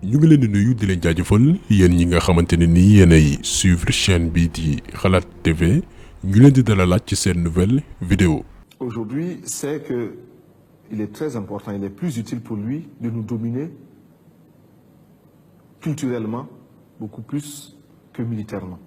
ñu ngi leen di nuyu di leen jaajëfal yéen ñi nga xamante ne nii yéenay suivre chaîne bi di Xalaat TV ñu leen di dalalaat ci seen nouvelle vidéo. Aujourd'hui, c'est que il est très important, il est plus utile pour lui de nous dominer culturellement beaucoup plus que militairement.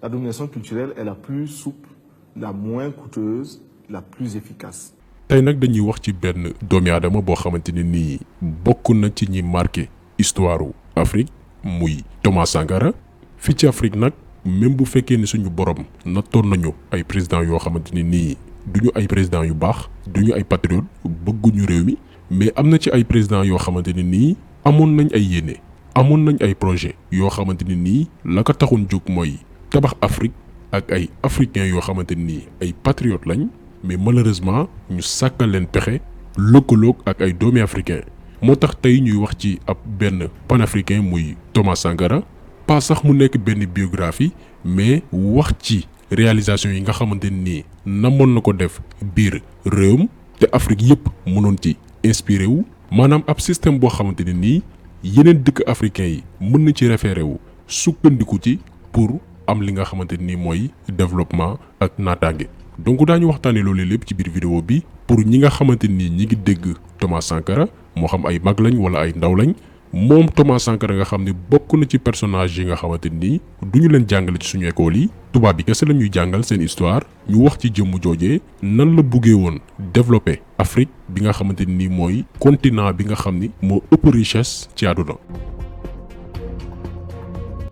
La domination culturelle est la plus souple, la moins coûteuse, la plus efficace. tey nag dañuy wax ci benn doomi aadama boo xamante ne nii bokk na ci ñi marqué histoire Afrique muy Thomas Sankara. fii ci Afrique nag même bu fekkee ni suñu borom nattoon nañu ay président yoo xamante ni nii duñu ay président yu baax duñu ay patriote bëgguñu réew mi mais am na ci ay président yoo xamante ni nii amoon nañ ay yéene amoon nañ ay projet yoo xamante ni nii la ko taxoon jóg mooy tabax Afrique ak ay africains yoo xamante ni nii ay patriote lañ mais malheureusement ñu sàkkal leen pexe lëkkaloog ak ay doomi africain moo tax tey ñuy wax ci ab benn panafricain muy Thomas Sankara pas sax mu nekk benn biographie mais wax ci réalisation yi nga xamante ni namoon na ko def biir réewum te Afrique yëpp mënoon ci inspiré wu maanaam ab système boo xamante ne nii yeneen dëkk africain yi mën na ci référé wu sukkandiku ci pour am li nga xamante ni mooy développement ak naataange. donc daañu waxtaanee loolu lépp ci biir vidéo bi pour ñi nga xamante ni ñi ngi dégg Thomas Sankara moo xam ay mag lañ wala ay ndaw lañ moom Thomas Sankara nga xam ne bokk na ci personnage yi nga xamante ni duñu leen jàngale ci suñu école yi tubaab bi kese la ñuy jàngal seen histoire ñu wax ci jëmm joojee nan la buggee woon développer Afrique bi nga xamante ni mooy continent bi nga xam ni moo ëpp richesse ci àdduna.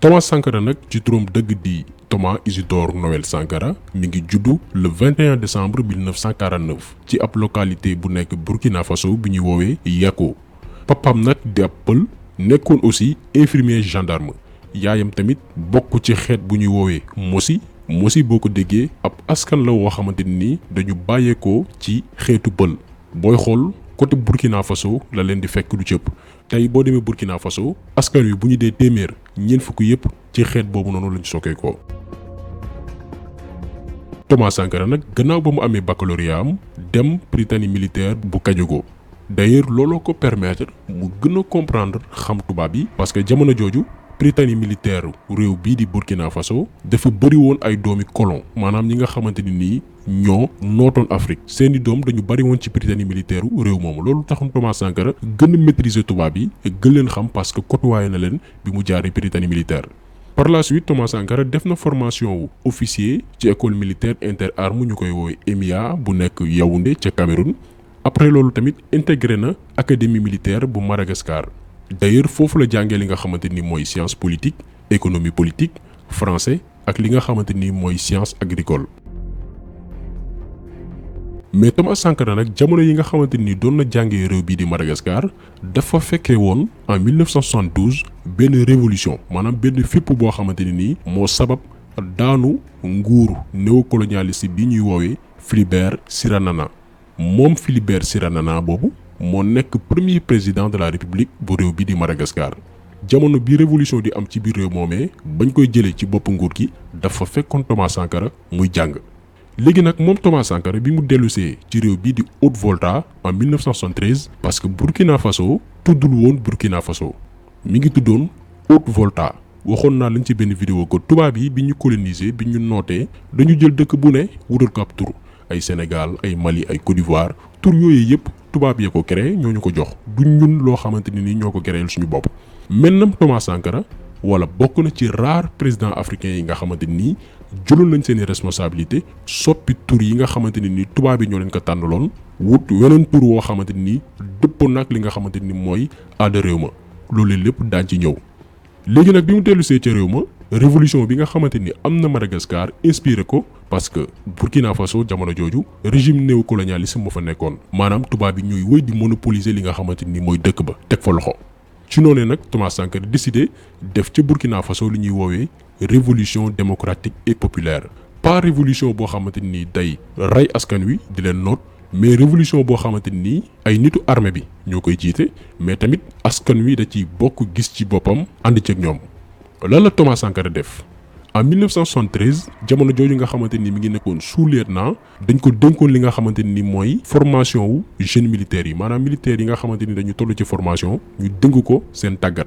Thomas Sankara nag ci turam dëgg di Thomas Isidore Noël Sankara mi ngi juddu le 21 décembre 1949 ci ab localité bu nekk Burkina Faso bi ñuy woowee Yako. papam nag di ab pël nekkoon aussi infirmier gendarme yaayam tamit bokk ci xeet bu ñuy woowee Mossi boo ko déggee ab askan la woo xamante ni dañu bàyyeekoo ci xeetu pël booy xool côté Burkina Faso la leen di fekk du cëpp tey boo demee Burkina Faso askan wi bu ñu dee téeméer ñeent fukk yëpp ci xeet boobu noonu lañu sokkee ko. Thomas Sankara nag gannaaw ba mu amee baccalauréat am dem Prytanée militaire bu Kajogo d'ailleurs looloo ko permettre mu gën a comprendre xam tubaab yi parce que jamono jooju Prytanée militaire réew bii di Burkina Faso dafa bëri woon ay doomi colon maanaam ñi nga xamante ni nii ñoo nootoon Afrique seeni doom dañu bëri woon ci Prytanée militaire réew moomu loolu taxoon Thomas Sankara gën a maîtriser tubaab yi gën leen xam parce que côtoyé na leen bi mu jaaree Prytanée militaire. par la suite Thomas Sankara def na formation wu officier ci école militaire interarmes ñu koy woowee EMIA bu nekk Yaoundé ca Cameroun. après loolu tamit intégré na académie militaire bu Madagascar d'ailleurs foofu la jàngee li nga xamante ni mooy science politique économie politique français ak li nga xamante ni mooy science agricole. mais Thomas Sankara nag jamono yi nga xamante ni doon na jàngee réew bii di Madagascar dafa fekkee woon en 1972 benn révolution maanaam benn fipp boo xamante ni nii moo sabab daanu nguuru néocolonialiste bi ñuy woowee Philibert Tsiranana. moom Philibert Tsiranana boobu moo nekk premier président de la république bu réew bi di Madagascar jamono bi révolution di am ci biir réew moomee bañ koy jëlee ci bopp nguur gi dafa fekkoon Thomas Sankara muy jàng. léegi nag moom Thomas Sankara bi mu dellusee ci réew bii di Haute-Volta en 1973 parce que Burkina Faso tuddul woon Burkina Faso mi ngi tuddoon Haute-Volta waxoon naa lañ ci benn vidéo ko tubaab yi bi ñu coloniser bi ñu nootee dañu jël dëkk bu ne wutal ko ab tur. ay Sénégal ay Mali ay Côte d'Ivoire tur yooyu yëpp tubaab yee ko créé ñoo ñu ko jox du ñun loo xamante ni ñoo ko créé suñu bopp. maintenant Thomas Sankara wala bokk na ci rare président africain yi nga xamante ni jëloon nañ seeni responsabilité soppi tur yi nga xamante ni tubaab yi ñoo leen ko tànnaloon wut weneen tur woo xamante ni dëppoo nag li nga xamante ni mooy aada réew ma loolu lépp daañ ci ñëw. léegi nag bi mu dellusee ca réew ma révolution bi nga xamante ni am na Madagascar inspiré ko parce que Burkina Faso jamono jooju régime néocolonialiste moo fa nekkoon maanaam tubaab bi ñooy wëy di monopoliser li nga xamante ni mooy dëkk ba teg fa loxo. ci noonee nag Thomas Sankara décidé def ca Burkina Faso li ñuy woowee révolution démocratique et populaire pas révolution boo xamante ni day rey askan wi di leen noot mais révolution boo xamante ni ay nitu armée bi ñoo koy jiite mais tamit askan wi da ciy bokk gis ci boppam ànd ceeg ñoom. lan la Thomas Sankara def en 1973 jamono jooju nga xamante ni mi ngi nekkoon sous-lieutenant dañ ko dénkoon li nga xamante ni mooy formation wu jeunes militaires yi maanaam militaires yi nga xamante ni dañu toll ci formation ñu dénk ko seen tàggat.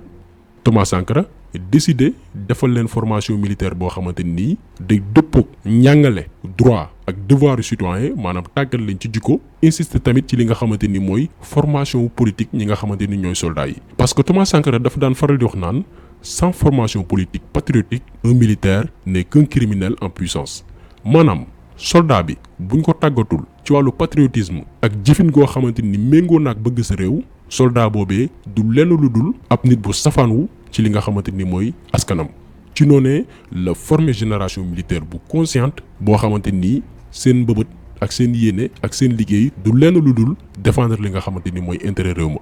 Thomas Sankara décidé defal leen formation militaire boo xamante ni day dëppoog njàngale droit ak devoir citoyen maanaam tàggat leen ci jikko insiste tamit ci li nga xamante ni mooy formation politique ñi nga xamante ni ñooy soldats yi. parce que Thomas Sankara dafa daan faral di wax naan sans formation politique patriotique un militaire n'est qu'un criminel en puissance maanaam soldat bi buñ ko tàggatul ci wàllu patriotisme ak jëfin goo xamante ni méngoo naag bëgg sa réew soldat boobee du lenn lu dul ab nit bu safaanwu ci li nga xamante ni mooy askanam. ci noonee la former génération militaire bu consciente boo xamante ni seen mbëbët ak seen yéene ak seen liggéey du lenn lu dul défendre li nga xamante ni mooy intérêt réew ma.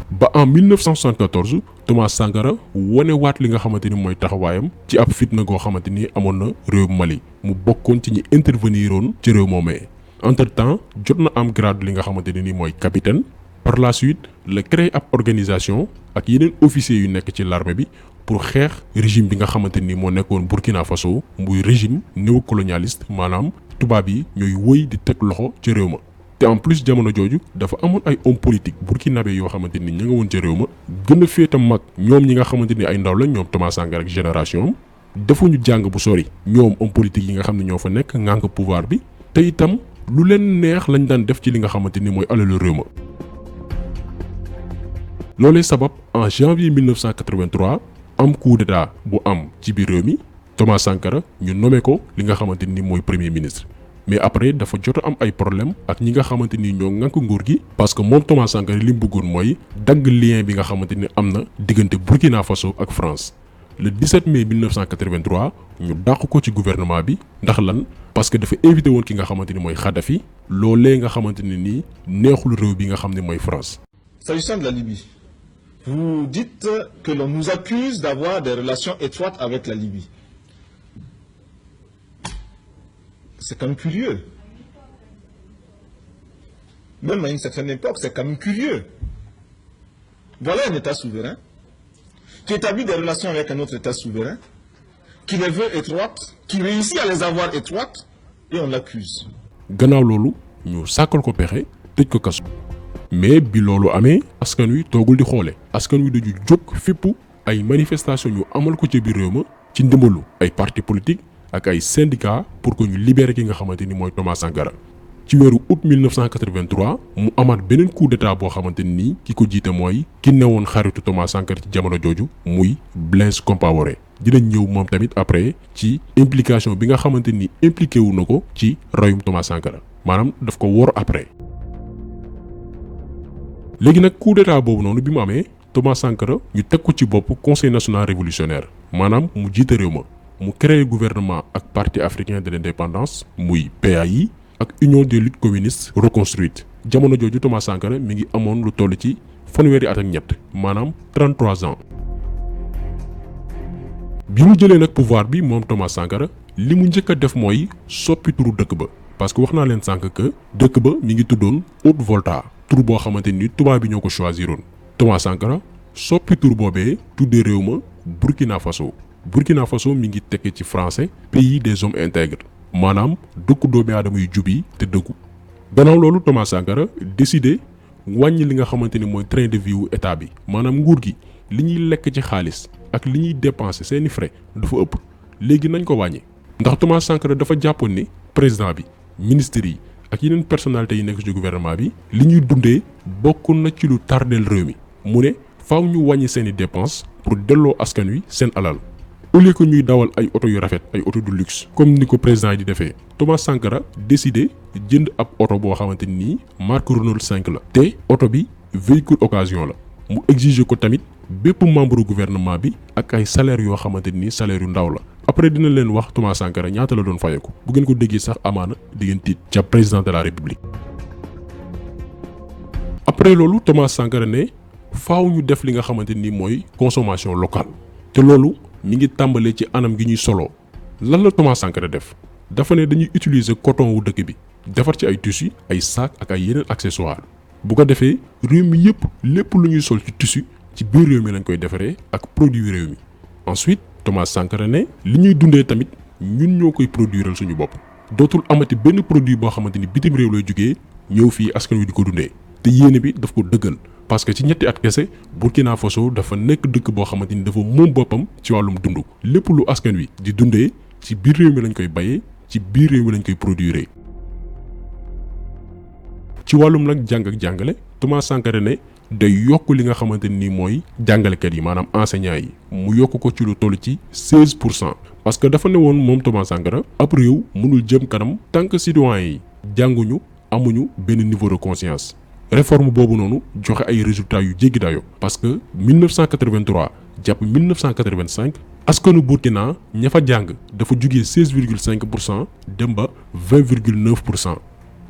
ba en 1974 Thomas Sankara wane waat li nga xamante ni mooy taxawaayam ci ab fitna goo xamante ni amoon na réew Mali mu bokkoon ci ñi interveniroon ci réew moomee. entre-temps jot na am grade li nga xamante ni mooy capitaine. par la suite la créé ab organisation ak yeneen officiers yu nekk ci l'armée bi pour xeex régime bi nga xamante ni moo nekkoon Burkina Faso muy régime néocolonialiste maanaam tubaab yi ñooy wëy di teg loxo ci réew ma. te en plus jamono jooju dafa amoon ay hommes politiques burkinabé yoo xamante ni ña nga woon ca réew ma gën a féeta mag ñoom ñi nga xamante ni ay ndaw lañ ñoom Thomas Sankara ak génération am defuñu jàng bu sori ñoom hommes politiques yi nga xam ne ñoo fa nekk ngànk pouvoir bi te itam lu leen neex lañ daan def ci li nga xamante ni mooy alalu réew ma. loolee sabab en janvier 1983 am coup d'état bu am ci biir réew mi Thomas Sankara ñu nommé ko li nga xamante ni mooy premier ministre. mais après dafa jot am ay problème ak ñi nga xamante ni ñoo ŋànk nguur gi parce que moom Thomas Sankara li mu bëggoon mooy dagg lien bi nga xamante ni am na diggante Burkina Faso ak France. le 17 mai 1983 ñu dàq ko ci gouvernement bi ndax lan parce que dafa invité woon ki nga xamante ni mooy Kadhafi loolee nga xamante ni nii neexul réew bi nga xam ne mooy France. S'agissant de la Libye, vous dites que l'on nous accuse d'avoir des relations étroites avec la Libye. C'est quand même curieux. Même à une certaine époque, c'est quand même curieux. Voilà un État souverain qui établit des relations avec un autre État souverain, qui les veut étroites, qui réussit à les avoir étroites, et on l'accuse. gannaaw loolu ñu sàkkal ko pexe tëj ko kaso mais bi loolu amee askan wi toogul di xoole askan wi dañu jóg fippu ay manifestation ñu amal ko ci biir réew ma ci ndimbalu ay parti politique ak ay syndicats pour que ñu libérer ki nga xamante ni mooy Thomas Sankara. ci weeru août 1983 mu amaat beneen coup d'état boo xamante ni ki ko jiite mooy ki newoon xaritu Thomas Sankara ci jamono jooju muy Blaise Compaoré. dinañ ñëw moom tamit après ci implication bi nga xamante ni impliqué wu na ko ci royaume Thomas Sankara maanaam daf ko wor après. léegi nag coup d'état boobu noonu bi mu amee Thomas Sankara ñu teg ko ci bopp conseil national révolutionnaire maanaam mu jiite réew ma mu créé gouvernement ak parti africain de l'indépendance muy PAI ak union des luttes communistes reconstruite jamono jooju Thomas Sankara mi ngi amoon lu toll ci fanweeri at ak ñett maanaam 33 ans. bi mu jëlee nag pouvoir bi moom Thomas Sankara li mu njëkk a def mooy soppi turu dëkk ba parce que wax naa leen sànq que dëkk ba mi ngi tuddoon Haute-Volta tur boo xamante ni tubaab bi ñoo ko choisiroon. Thomas Sankara soppi tur boobee tuddee réew ma Burkina Faso mi ngi tekki ci français pays des hommes intègres maanaam dëkku doomi aadama yu jub yi te dëggu. gannaaw loolu Thomas Sankara décidé wàññi li nga xamante ni mooy train de vie wu état bi maanaam nguur gi li ñuy lekk ci xaalis ak li ñuy dépenser seeni frais dafa ëpp léegi nañ ko wàññi. ndax Thomas Sankara dafa jàppoon ni président bi ministres yi ak yeneen personnalités yi nekk ci gouvernement bi li ñuy dundee bokk na ci lu tardeel réew mi mu ne faaw ñu wàññi seeni dépenses pour delloo askan wi seen alal. au lieu que ñuy dawal ay oto yu rafet ay oto de luxe comme ni ko président yi di defee Thomas Sankara décidé jënd ab oto boo xamante ni marque Renault 5 la te oto bi véhicule occasion la mu exiger ko tamit bépp membre gouvernement bi ak ay salaire yoo xamante ni salaire yu ndaw la. après dina leen wax Thomas Sankara ñaata la doon fayeku bu ngeen ko déggee sax amaana di ngeen tiit ca président de la république. après loolu Thomas Sankara ne faaw ñu def li nga xamante ni mooy consommation locale te loolu mi ngi tàmbalee ci anam gi ñuy soloo lan la Thomas Sankara def dafa ne dañuy utiliser coton wu dëkk bi defar ci ay tissu ay sac ak ay yeneen accessoires bu ko defee réew mi yëpp lépp lu ñuy sol ci tissu ci biir réew mi lañ koy defaree ak produit réew mi ensuite Thomas Sankara ne li ñuy dundee tamit ñun ñoo koy produiral suñu bopp dootul amati benn produit boo xamante ni bitim réew lay jógee ñëw fii askan wi di ko dundee te yéene bi daf ko dëggal parce que ci ñetti at kese Burkina Faso dafa nekk dëkk boo xamante ni dafa moom boppam ci wàllum dund lépp lu askan wi di dundee ci biir réew mi lañ koy bayee ci biir réew mi lañ koy produire. ci wàllum nag jàng ak jàngale Thomas Sankara ne day yokk li nga xamante ni mooy jàngalekat yi maanaam enseignants yi mu yokk ko ci lu toll ci 16% parce que dafa ne woon moom Thomas Sankara ab réew mënul jëm kanam tant que citoyens yi jànguñu amuñu benn niveau de conscience. réforme boobu noonu joxe ay résultats yu jéggi dayo parce que 1983 jàpp 1985 askanu Burkina ña fa jàng dafa jugee 16,5% dem ba 20,9%.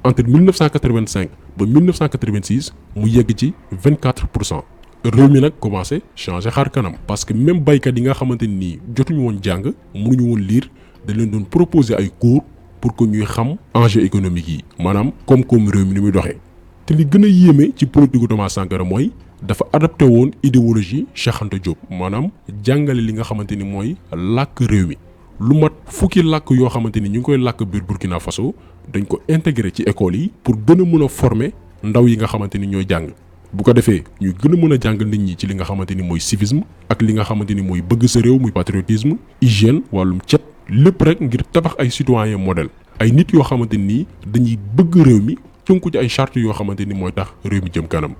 entre 1985 ba 1986 mu yegg ci 24%. réew mi nag commencé changer xar kanam parce que même baykat yi nga xamante ni jotuñu woon jàng mënuñu woon lire dañ leen doon proposer ay cours pour que ñuy xam enjeux économiques yi maanaam koom-koom réew mi ni muy doxee. te li gën a yéeme ci politique gu Thomas Sankara mooy dafa adapté woon idéologie Cheikh Anta Diop maanaam jàngale li nga xamante ni mooy làkk réew mi lu mat fukki làkk yoo xamante ni ñu ngi koy làkk biir Burkina Faso dañ ko intégré ci école yi pour gën a mën a former ndaw yi nga xamante ni ñooy jàng bu ko defee ñu gën a mën a jàng nit ñi ci li nga xamante ni mooy civisme ak li nga xamante ni mooy bëgg sa réew muy patriotisme hygiène wàllum cet lépp rek ngir tabax ay citoyen modèle ay nit yoo xamante ni dañuy bëgg réew mi tënku ci ay charte yoo xamante ni mooy tax réew mi jëm kanam.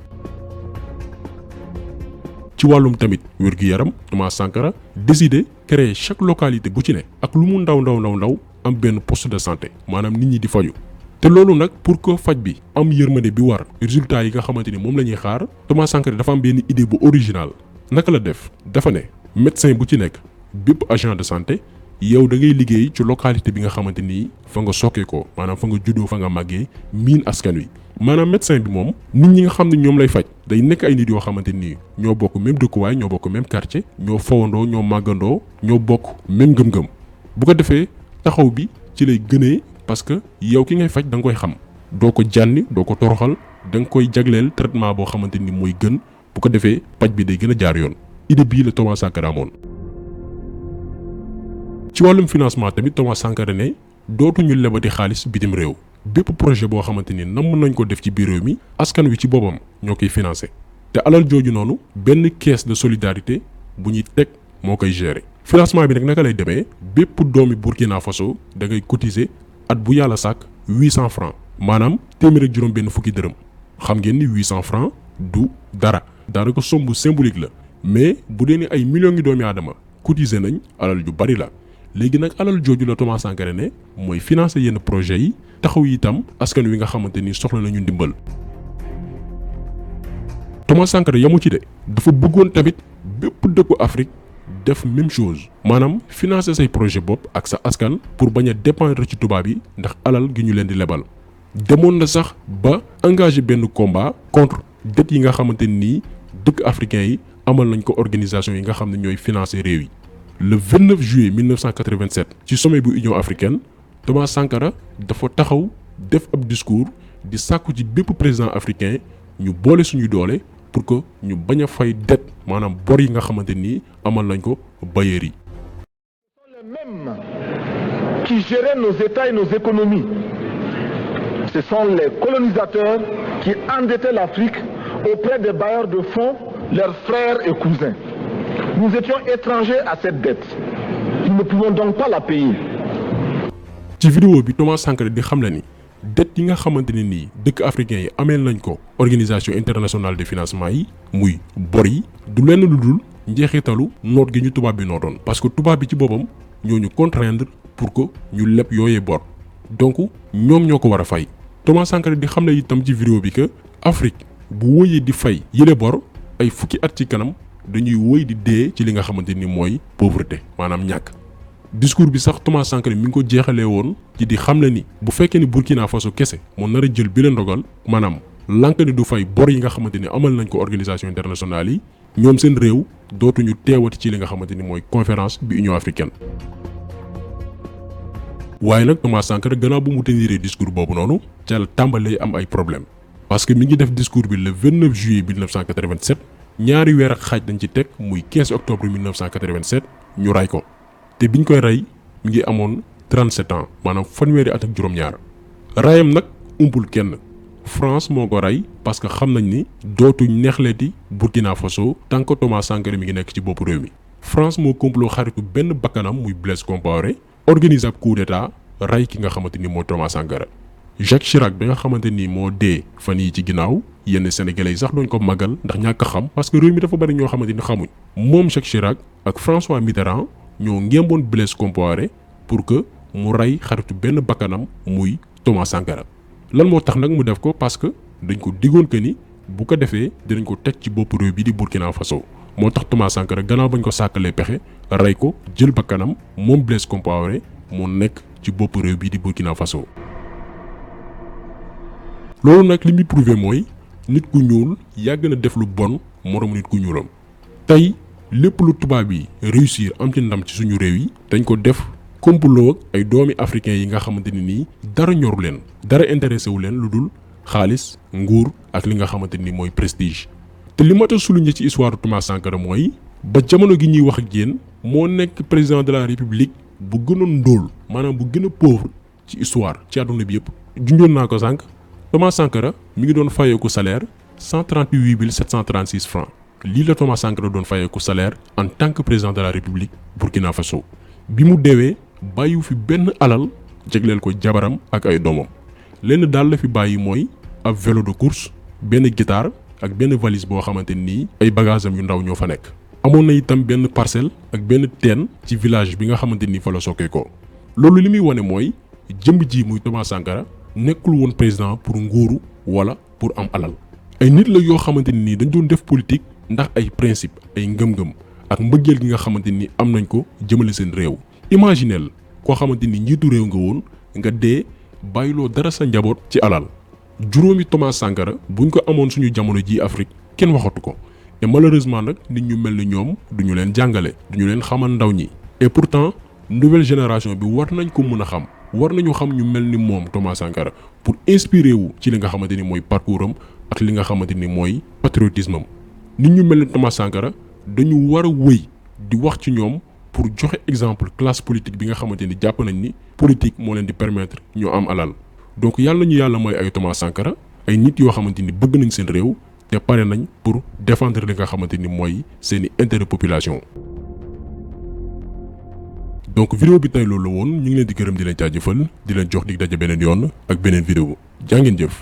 ci wàllum tamit wér-gu-yaram Thomas Sankara décidé créer chaque localité bu ci ne ak lu mu ndaw am benn poste de santé maanaam nit ñi di faju te loolu nag pour que faj bi am yërmande bi war résultat yi nga xamante ni moom la ñuy xaar Thomas Sankara dafa am benn idée bu original naka la def dafa ne médecin bu ci nekk bépp agent de santé yow da ngay liggéey ci localité bi nga xamante ni fa nga sokkee ko maanaam fa nga juddoo fa nga màggee miin askan wi maanaam médecin bi moom nit ñi nga xam ne ñoom lay faj day nekk ay nit yoo xamante ni ñoo bokk même dëkkuwaay ñoo bokk même quartier ñoo fawandoo ñoo màggandoo ñoo bokk même ngëm-ngëm bu ko defee taxaw bi ci lay gënee parce que yow ki ngay faj da nga koy xam doo ko jànni doo ko toroxal da nga koy jagleel traitement boo xamante ni mooy gën bu ko defee paj bi day gën a jaar yoon idée bii la Thomas Sankara amoon. ci wàllum financement tamit Thomas Sankara ne dootuñu lebati xaalis bitim réew bépp projet boo xamante ni namm nañ ko def ci biir réew mi askan wi ci boppam ñoo koy financé te alal jooju noonu benn caisse de solidarité bu ñuy teg moo koy gérer. financement bi nag naka lay demee bépp doomi Burkina Faso da ngay cotiser at bu yàlla sàkk 800 francs maanaam téeméer ak juróom benn fukki dërëm xam ngeen ni 800 francs du dara daanaka somme bu symbolique la mais bu dee ni ay millions ngi doomi aadama cotiser nañ alal ju bari la léegi nag alal jooju la Thomas Sankara ne mooy financer yenn projets yi taxaw itam askan wi nga xamante ni soxla nañu ndimbal. Thomas Sankara yamu ci de dafa bëggoon tamit bépp dëkku Afrique def même chose maanaam financer say projet bopp ak sa askan pour bañ a dépendre ci tubaab yi ndax alal gi ñu leen di lebal. demoon na sax ba engagé benn combat contre dette yi nga xamante ni dëkk africain yi amal nañ ko organisation yi nga xam ne ñooy financer réew yi. le 29 juillet 1987 ci sommet bu Union africaine Thomas Sankara dafa taxaw def ab discours di sàkku ci bépp président africain ñu boole suñu doole pour que ñu bañ a fay dette maanaam bor yi nga xamante ni amal nañ ko bailleurs yi. Ce sont les mêmes qui géraient nos États et nos économies. Ce sont les colonisateurs qui endettaient l'Afrique auprès des bailleurs de fonds, leurs frères et cousins. Nous étions étrangers à cette dette. Nous ne pouvions donc pas la payer. ci vidéo bi Thomas Sankara di xam la ni dette yi nga xamante ne nii dëkk africain yi ameel nañ ko organisation internationale de financement yi muy bor yi du lenn lu dul njeexitalu noot gi ñu tubaab bi nootoon parce que tubaab bi ci boppam ñoo ñu contraindre pour que ñu leb yooyee bor donc ñoom ñoo ko war a fay. Thomas Sankara di xam ne itam ci vidéo bi que Afrique bu wëyee di fay yële bor ay fukki at ci kanam dañuy wëy di dee ci li nga xamante ni mooy pauvreté maanaam ñàkk. discours bi sax Thomas Sankara mi ngi ko jeexalee woon ci di xam ne ni bu fekkee ni Burkina Faso kese moo nar a jël bi leen ndogal maanaam lànk ni du fay bor yi nga xamante ni amal nañ ko organisation internationale yi ñoom seen réew dootuñu teewati ci li nga xamante ni mooy conférence bi Union africaine. waaye nag Thomas Sankara gannaaw bu mu teniree discours boobu noonu ca la tàmbalee am ay problème parce que mi ngi def discours bi le 29 juillet 1987 ñaari weer ak xaaj dañ ci teg muy 15 octobre 1987 ñu ray ko te biñ koy rey mi ngi amoon 37 ans maanaam fanweeri at ak juróom-ñaar rayam nag umpul kenn France moo ko rey parce que xam nañ ni dootuñ neexleeti Burkina Faso tant que Thomas Sankara mi ngi nekk ci bopp réew mi. France moo complot xaritu benn bakkanam muy Blaise Compaoré organise ab coup d'état rey ki nga xamante ni mooy Thomas Sankara. Jacques Chirac bi nga xamante ni moo dee fan yi ci ginnaaw yenn sénégalais yi sax doon ko màggal ndax ñàkk a xam parce que réew mi dafa bari ñoo xamante ni xamuñ moom Jacques Chirac ak François Mitterrand ñoo ngémboon Blaise Compaoré pour que mu rey xaritu benn bakkanam muy Thomas Sankara. lan moo tax nag mu def ko parce que dañ ko diggoon que ni bu ko defee dinañ ko teg ci bopp réew bi di Burkina Faso moo tax Thomas Sankara gannaaw bañ ko sàkkalee pexe rey ko jël bakkanam moom Blaise Compaoré mu nekk ci bopp réew bi di Burkina Faso. loolu nag li muy prouvé mooy nit ku ñuul yàgg na def lu bon moromu nit ku ñuulam tey lépp lu tubaab yi réussir am ci ndam ci suñu réew yi dañ ko def. complot ay doomi africain yi nga xamante ni nii dara ñoru leen dara intéressé wu leen lu dul xaalis nguur ak li nga xamante ni mooy prestige te li mat a souligner ci histoire Thomas Sankara mooy ba jamono gi ñuy wax ak yéen moo nekk président de la république bu gënoon ndóol maanaam bu gën a pauvre ci histoire ci àdduna bi yëpp. junjoon naa ko sànq Thomas Sankara mi ngi doon fayeeku salaire 138 736 francs lii la Thomas Sankara doon fayeeku salaire en tant que président de la république Burkina Faso bi mu deewee. bàyyiwu fi benn alal jegleel ko jabaram ak ay doomam lenn daal la fi bàyyi mooy ab vélo de course benn guitare ak benn valise boo xamante nii ay bagages am yu ndaw ñoo fa nekk. amoon na itam benn parcelle ak benn teen ci village bi nga xamante ni fa la sokkee ko loolu li muy wane mooy jëmb ji muy Thomas Sankara nekkul woon président pour nguuru wala pour am alal ay nit la yoo xamante ni dañ doon def politique ndax ay principe ay ngëm-ngëm ak mbëggeel gi nga xamante ni am nañ ko jëmale seen réew. imaginel koo xamante ni njiitu réew nga woon nga dee bàyyiloo dara sa njaboot ci alal juróomi Thomas Sankara buñ ko amoon suñu jamono ji Afrique kenn waxatu ko et malheureusement nag nit ñu mel ni ñoom duñu leen jàngale duñu leen xamal ndaw ñi et pourtant nouvelle génération bi war nañ ko mën a xam war nañu xam ñu mel ni moom Thomas Sankara pour inspirer wu ci li nga xamante ni mooy parcours am ak li nga xamante ni mooy patriotisme am nit ñu mel ni Thomas Sankara dañu war a wëy di wax ci ñoom pour joxe exemple classe politique bi nga xamante ni jàpp nañ ni politique moo leen di permettre ñu am alal donc yàlla ñu yàlla mooy ay Thomas Sankara ay nit yoo xamante ni bëgg nañ seen réew te pare nañ pour défendre li nga xamante ni mooy seeni intérêt population. donc vidéo bi tey loolu la woon ñu ngi leen di gërëm di leen jaajëfal di leen jox dig daje beneen yoon ak beneen vidéo jaa ngeen jëf.